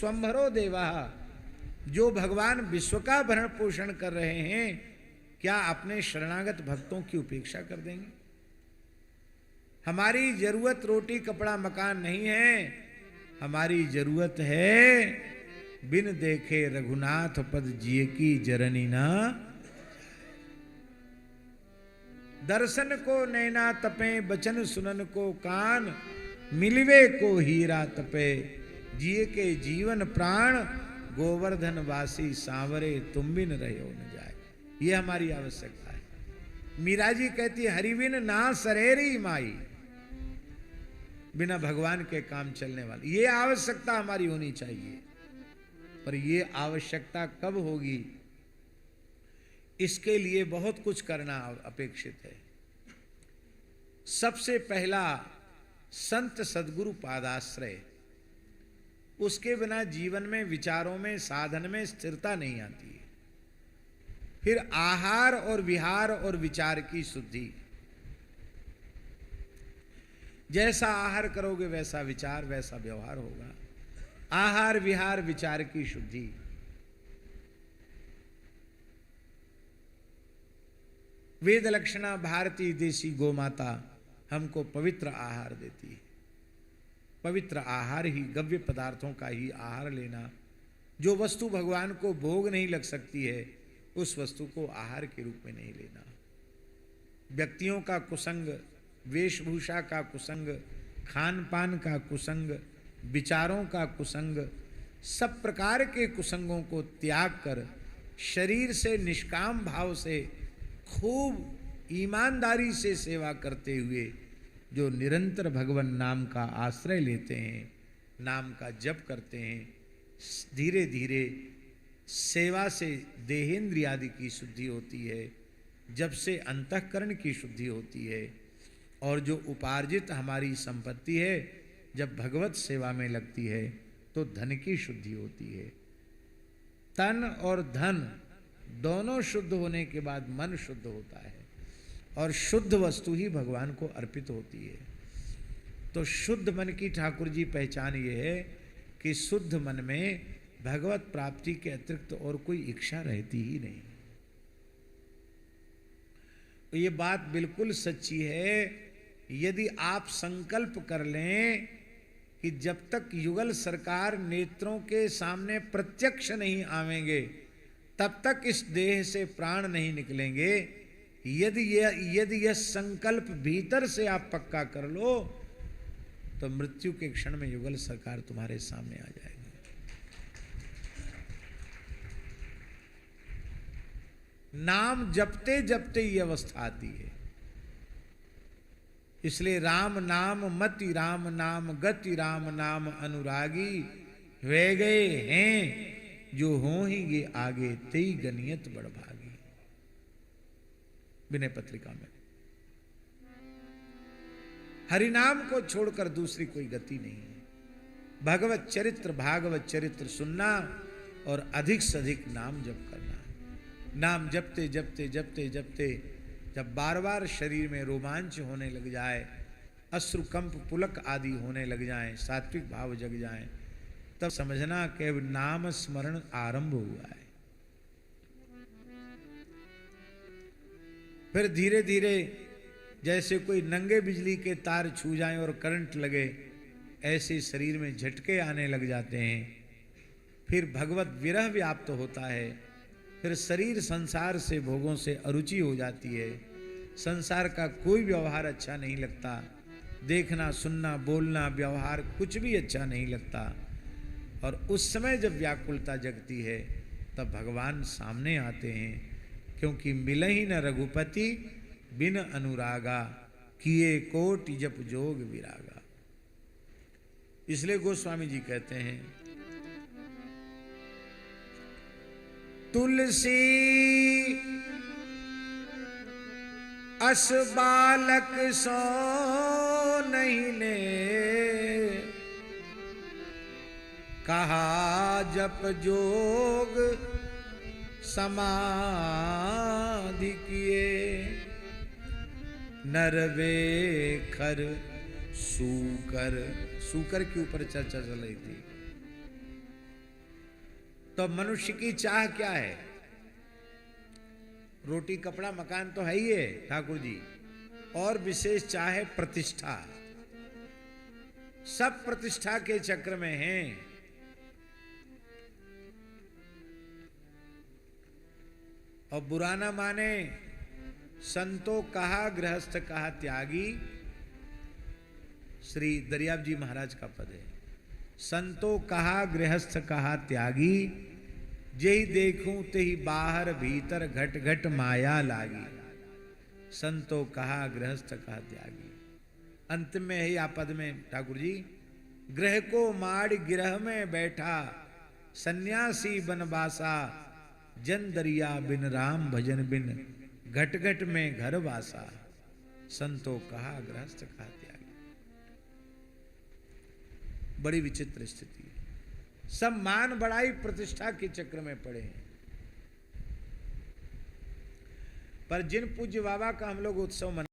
विश्वम्भरो देवा, जो भगवान विश्व का भरण पोषण कर रहे हैं, क्या अपने शरणागत भक्तों की उपेक्षा कर देंगे? हमारी जरूरत रोटी कपड़ा मकान नहीं है, हमारी जरूरत है बिन देखे रघुनाथ पद जिए की जरनी ना। दर्शन को नैना तपे, बचन सुनन को कान, मिलवे को हीरा तपे, जिए के जीवन प्राण, गोवर्धन वासी सांवरे तुम बिन रहे हो न जाए। ये हमारी आवश्यकता है। मीरा जी कहती है हरिबिन ना सरेरी माई, बिना भगवान के काम चलने वाली। ये आवश्यकता हमारी होनी चाहिए। पर ये आवश्यकता कब होगी, इसके लिए बहुत कुछ करना अपेक्षित है। सबसे पहला संत सद्गुरु पादाश्रय, उसके बिना जीवन में, विचारों में, साधन में स्थिरता नहीं आती है। फिर आहार और विहार और विचार की शुद्धि। जैसा आहार करोगे वैसा विचार, वैसा व्यवहार होगा। आहार विहार विचार की शुद्धि। वेद लक्षणा भारतीय देसी गोमाता हमको पवित्र आहार देती है। पवित्र आहार ही, गव्य पदार्थों का ही आहार लेना। जो वस्तु भगवान को भोग नहीं लग सकती है, उस वस्तु को आहार के रूप में नहीं लेना। व्यक्तियों का कुसंग, वेशभूषा का कुसंग, खान पान का कुसंग, विचारों का कुसंग, सब प्रकार के कुसंगों को त्याग कर शरीर से निष्काम भाव से खूब ईमानदारी से सेवा करते हुए जो निरंतर भगवान नाम का आश्रय लेते हैं, नाम का जप करते हैं, धीरे धीरे सेवा से देहेंद्रिय आदि की शुद्धि होती है, जब से अंतःकरण की शुद्धि होती है। और जो उपार्जित हमारी संपत्ति है, जब भगवत सेवा में लगती है तो धन की शुद्धि होती है। तन और धन दोनों शुद्ध होने के बाद मन शुद्ध होता है, और शुद्ध वस्तु ही भगवान को अर्पित होती है। तो शुद्ध मन की ठाकुर जी पहचान ये है कि शुद्ध मन में भगवत प्राप्ति के अतिरिक्त और कोई इच्छा रहती ही नहीं। तो ये बात बिल्कुल सच्ची है। यदि आप संकल्प कर लें कि जब तक युगल सरकार नेत्रों के सामने प्रत्यक्ष नहीं आवेंगे, तब तक इस देह से प्राण नहीं निकलेंगे। यदि यह संकल्प भीतर से आप पक्का कर लो, तो मृत्यु के क्षण में युगल सरकार तुम्हारे सामने आ जाएगी। नाम जपते जपते ये अवस्था आती है। इसलिए राम नाम मति, राम नाम गति, राम नाम अनुरागी, वे गए हैं जो होंगे आगे, तेई गनियत बड़भागी। विनय पत्रिका में हरिनाम को छोड़कर दूसरी कोई गति नहीं है। भगवत चरित्र, भागवत चरित्र सुनना और अधिक से अधिक नाम जप करना। नाम जपते जपते जपते जपते जब बार बार शरीर में रोमांच होने लग जाए, अश्रुकंप पुलक आदि होने लग जाएं, सात्विक भाव जग जाएं, तब समझना कि नाम स्मरण आरंभ हुआ है। फिर धीरे धीरे जैसे कोई नंगे बिजली के तार छू जाएं और करंट लगे, ऐसे शरीर में झटके आने लग जाते हैं। फिर भगवत विरह व्याप्त होता है। फिर शरीर संसार से, भोगों से अरुचि हो जाती है। संसार का कोई व्यवहार अच्छा नहीं लगता। देखना, सुनना, बोलना, व्यवहार कुछ भी अच्छा नहीं लगता। और उस समय जब व्याकुलता जगती है, तब भगवान सामने आते हैं, क्योंकि मिलहि न रघुपति बिन अनुरागा, किए कोटि जप जोग विरागा। इसलिए गोस्वामी जी कहते हैं, तुलसी अस बालक सो नहीं ले, कहा जप जोग समाधि किए, नरवे खर सूकर। सूकर के ऊपर चर्चा चल रही थी। तो मनुष्य की चाह क्या है? रोटी कपड़ा मकान तो है ही है ठाकुर जी, और विशेष चाह है प्रतिष्ठा। सब प्रतिष्ठा के चक्र में हैं। और बुरा ना माने, संतो कहा गृहस्थ कहा त्यागी, श्री दरियाब जी महाराज का पद है। संतो कहा गृहस्थ कहा त्यागी, जेहि देखूं तेहि बाहर भीतर घट घट माया लागी। संतो कहा गृहस्थ कहा त्यागी। अंतिम में है या पद में ठाकुर जी, ग्रह को माड़ गिरह में बैठा, सन्यासी बनवासा, जन दरिया बिन राम भजन बिन, घट घट में घर वासा। संतो कहा गृहस्थ कहा त्यागी। बड़ी विचित्र स्थिति है। सब मान बढ़ाई प्रतिष्ठा के चक्र में पड़े हैं। पर जिन पूज्य बाबा का हम लोग उत्सव